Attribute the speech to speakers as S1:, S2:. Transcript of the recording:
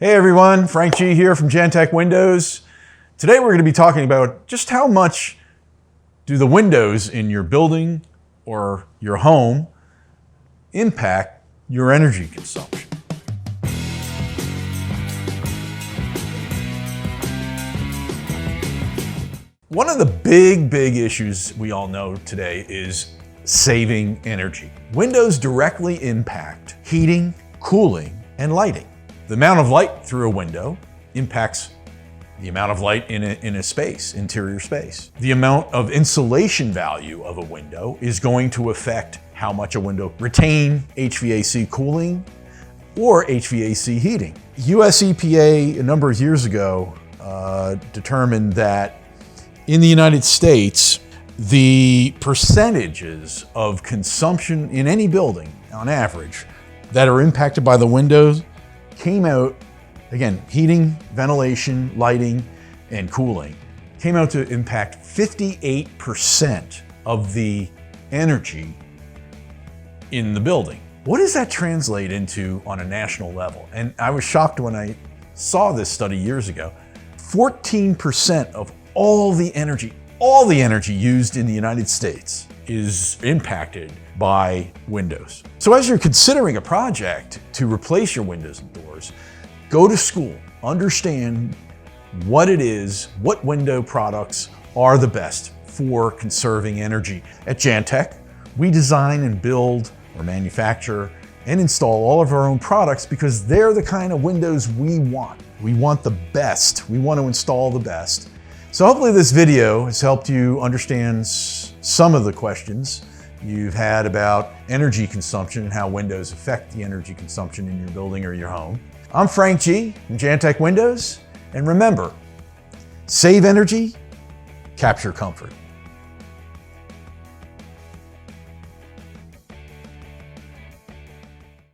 S1: Hey everyone, Frank G here from Jantek Windows. Today we're going to be talking about just how much do the windows in your building or your home impact your energy consumption. One of the big issues we all know today is saving energy. Windows directly impact heating, cooling, and lighting. The amount of light through a window impacts the amount of light in a space, interior space. The amount of insulation value of a window is going to affect how much a window retain HVAC cooling or HVAC heating. US EPA a number of years ago determined that in the United States, the percentages of consumption in any building on average that are impacted by the windows came out, again, heating, ventilation, lighting, and cooling, came out to impact 58% of the energy in the building. What does that translate into on a national level? And I was shocked when I saw this study years ago. 14% of all the energy used in the United States is impacted by windows. So as you're considering a project to replace your windows and doors, go to school, understand what it is, what window products are the best for conserving energy. At Jantek, we design and build or manufacture and install all of our own products because they're the kind of windows we want. We want the best. We want to install the best. So hopefully this video has helped you understand some of the questions you've had about energy consumption and how windows affect the energy consumption in your building or your home. I'm Frank G from Jantek Windows, and remember, save energy, capture comfort.